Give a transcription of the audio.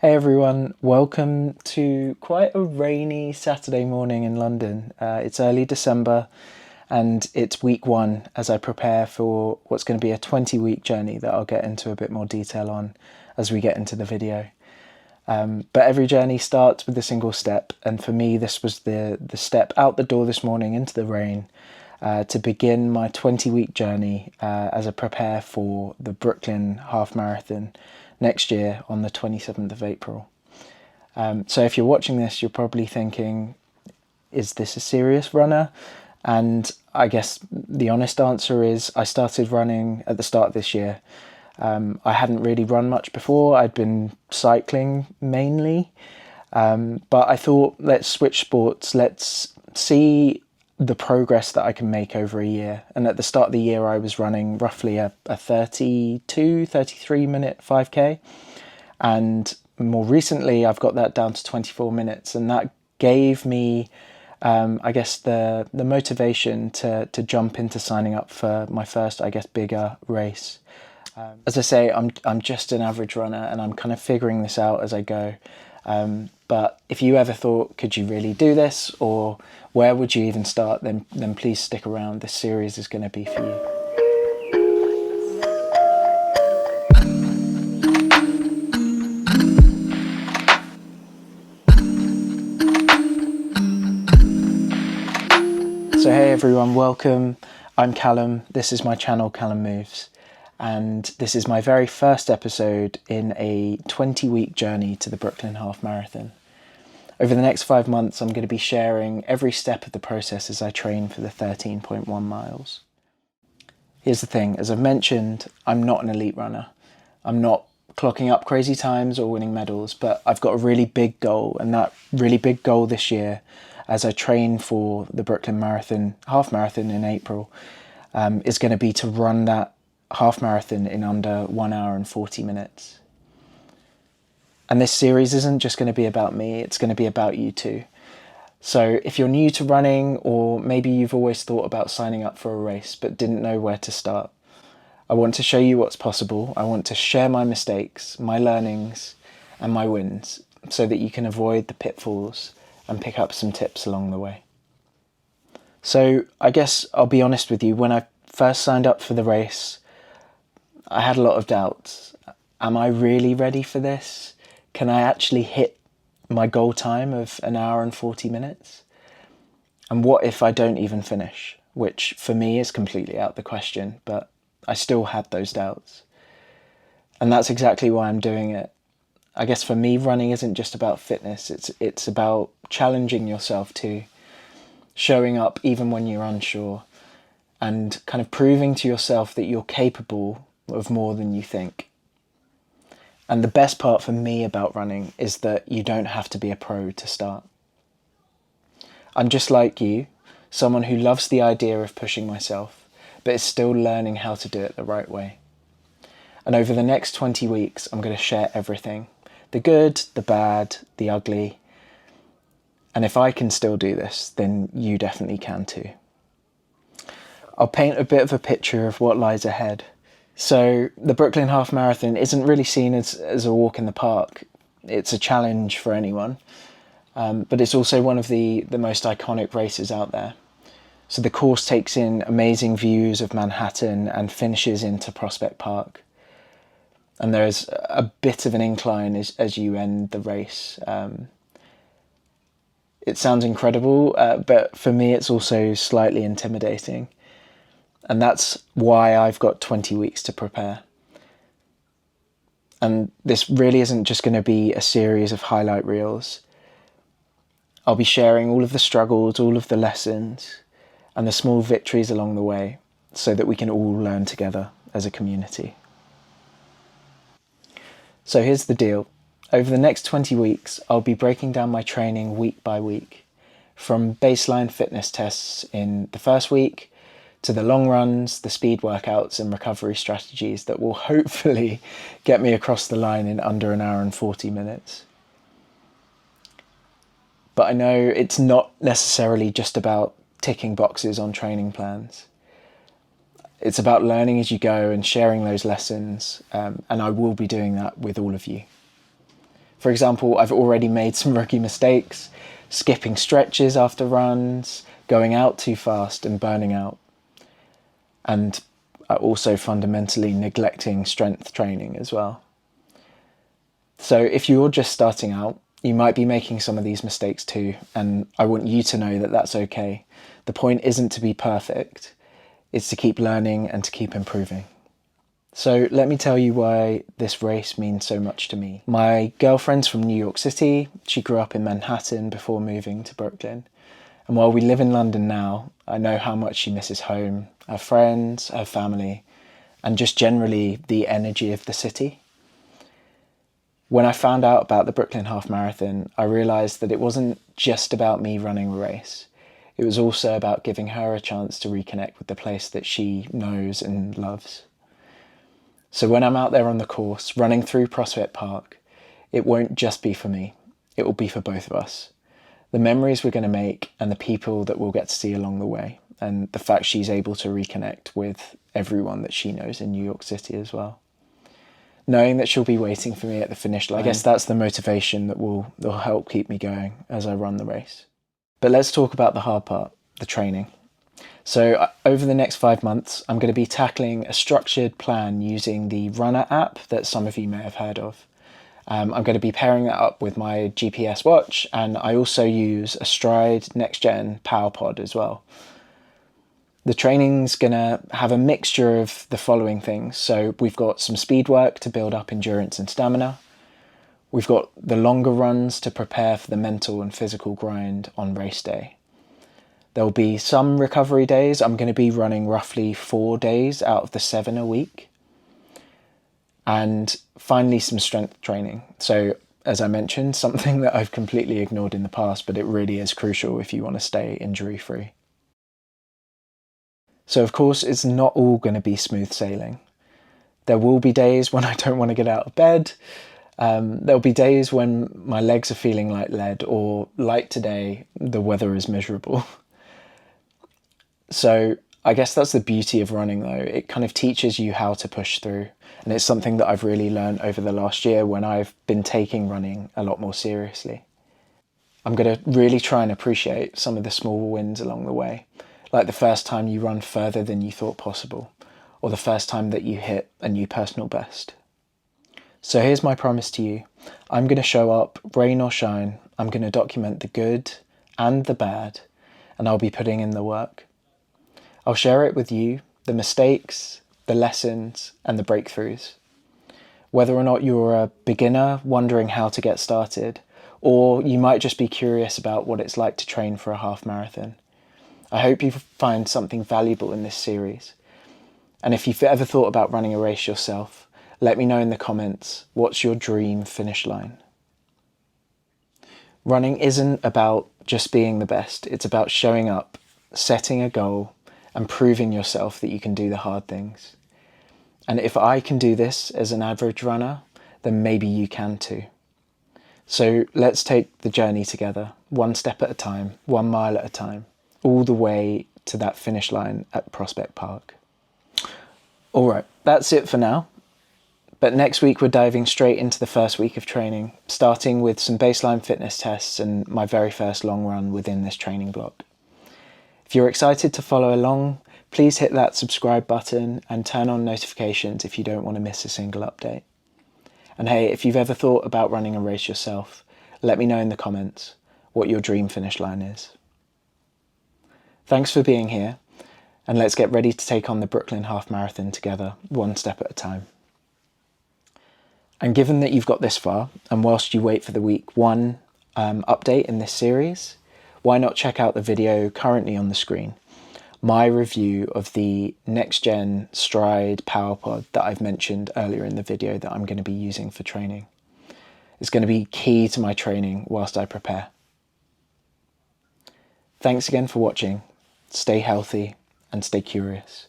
Hey everyone, welcome to quite a rainy Saturday morning in London. It's early December and it's week one as I prepare for what's going to be a 20-week journey that I'll get into a bit more detail on as we get into the video. But every journey starts with a single step, and for me this was the step out the door this morning into the rain to begin my 20-week journey as I prepare for the Brooklyn Half Marathon next year on the 27th of April. So if you're watching this, you're probably thinking, is this a serious runner? And I guess the honest answer is I started running at the start of this year. I hadn't really run much before. I'd been cycling mainly, but I thought, let's switch sports. Let's see the progress that I can make over a year. And at the start of the year, I was running roughly a 33 minute 5K. And more recently, I've got that down to 24 minutes. And that gave me, I guess, the motivation to jump into signing up for my first, I guess, bigger race. As I say, I'm just an average runner and I'm kind of figuring this out as I go. But if you ever thought, could you really do this, or where would you even start, then please stick around. This series is going to be for you. So hey everyone, welcome. I'm Callum. This is my channel, Callum Moves. And this is my very first episode in a 20-week journey to the Brooklyn Half Marathon. Over the next 5 months, I'm going to be sharing every step of the process as I train for the 13.1 miles. Here's the thing, as I've mentioned, I'm not an elite runner. I'm not clocking up crazy times or winning medals, but I've got a really big goal, and that really big goal this year, as I train for the Brooklyn Marathon, half marathon in April, is going to be to run that half marathon in under 1 hour and 40 minutes. And this series isn't just going to be about me, it's going to be about you too. So if you're new to running, or maybe you've always thought about signing up for a race but didn't know where to start, I want to show you what's possible. I want to share my mistakes, my learnings, and my wins so that you can avoid the pitfalls and pick up some tips along the way. So I guess I'll be honest with you, when I first signed up for the race, I had a lot of doubts. Am I really ready for this? Can I actually hit my goal time of 1 hour and 40 minutes? And what if I don't even finish? Which for me is completely out of the question, but I still had those doubts. And that's exactly why I'm doing it. I guess for me, running isn't just about fitness, it's about challenging yourself too, showing up even when you're unsure, and kind of proving to yourself that you're capable of more than you think. And the best part for me about running is that you don't have to be a pro to start. I'm just like you, someone who loves the idea of pushing myself, but is still learning how to do it the right way. And over the next 20 weeks, I'm going to share everything. The good, the bad, the ugly. And if I can still do this, then you definitely can too. I'll paint a bit of a picture of what lies ahead. So the Brooklyn Half Marathon isn't really seen as a walk in the park. It's a challenge for anyone, but it's also one of the most iconic races out there. So the course takes in amazing views of Manhattan and finishes into Prospect Park. And there's a bit of an incline as you end the race. It sounds incredible, but for me it's also slightly intimidating. And that's why I've got 20 weeks to prepare. And this really isn't just going to be a series of highlight reels. I'll be sharing all of the struggles, all of the lessons, and the small victories along the way, so that we can all learn together as a community. So here's the deal. Over the next 20 weeks, I'll be breaking down my training week by week, from baseline fitness tests in the first week, to the long runs, the speed workouts and recovery strategies that will hopefully get me across the line in under 1 hour and 40 minutes. But I know it's not necessarily just about ticking boxes on training plans. It's about learning as you go and sharing those lessons, and I will be doing that with all of you. For example, I've already made some rookie mistakes, skipping stretches after runs, going out too fast and burning out. And also fundamentally neglecting strength training as well. So if you're just starting out, you might be making some of these mistakes too, and I want you to know that that's okay. The point isn't to be perfect, it's to keep learning and to keep improving. So let me tell you why this race means so much to me. My girlfriend's from New York City. She grew up in Manhattan before moving to Brooklyn. And while we live in London now, I know how much she misses home, her friends, her family, and just generally the energy of the city. When I found out about the Brooklyn Half Marathon, I realised that it wasn't just about me running a race. It was also about giving her a chance to reconnect with the place that she knows and loves. So when I'm out there on the course, running through Prospect Park, it won't just be for me. It will be for both of us. The memories we're going to make and the people that we'll get to see along the way, and the fact she's able to reconnect with everyone that she knows in New York City as well. Knowing that she'll be waiting for me at the finish line, I guess that's the motivation that will help keep me going as I run the race. But let's talk about the hard part, the training. So over the next 5 months, I'm going to be tackling a structured plan using the Runner app that some of you may have heard of. I'm going to be pairing that up with my GPS watch, and I also use a Stride Next Gen Power Pod as well. The training's going to have a mixture of the following things. So we've got some speed work to build up endurance and stamina. We've got the longer runs to prepare for the mental and physical grind on race day. There'll be some recovery days. I'm going to be running roughly 4 days out of the 7 a week. And finally, some strength training. So as I mentioned, something that I've completely ignored in the past, but it really is crucial if you want to stay injury-free. So of course, it's not all going to be smooth sailing. There will be days when I don't want to get out of bed. There'll be days when my legs are feeling like lead, or like today, the weather is miserable. So I guess that's the beauty of running though. It kind of teaches you how to push through. And it's something that I've really learned over the last year when I've been taking running a lot more seriously. I'm going to really try and appreciate some of the small wins along the way. Like the first time you run further than you thought possible, or the first time that you hit a new personal best. So here's my promise to you. I'm going to show up, rain or shine. I'm going to document the good and the bad, and I'll be putting in the work. I'll share it with you, the mistakes, the lessons, and the breakthroughs. Whether or not you're a beginner wondering how to get started, or you might just be curious about what it's like to train for a half marathon, I hope you find something valuable in this series. And if you've ever thought about running a race yourself, let me know in the comments, what's your dream finish line? Running isn't about just being the best, it's about showing up, setting a goal, and proving yourself that you can do the hard things. And if I can do this as an average runner, then maybe you can too. So let's take the journey together, one step at a time, 1 mile at a time, all the way to that finish line at Prospect Park. All right, that's it for now. But next week we're diving straight into the first week of training, starting with some baseline fitness tests and my very first long run within this training block. If you're excited to follow along, please hit that subscribe button and turn on notifications if you don't want to miss a single update. And hey, if you've ever thought about running a race yourself, let me know in the comments what your dream finish line is. Thanks for being here, and let's get ready to take on the Brooklyn Half Marathon together, one step at a time. And given that you've got this far, and whilst you wait for the week 1 update in this series, why not check out the video currently on the screen, my review of the Next Gen Stride Power Pod that I've mentioned earlier in the video that I'm going to be using for training. It's going to be key to my training whilst I prepare. Thanks again for watching. Stay healthy and stay curious.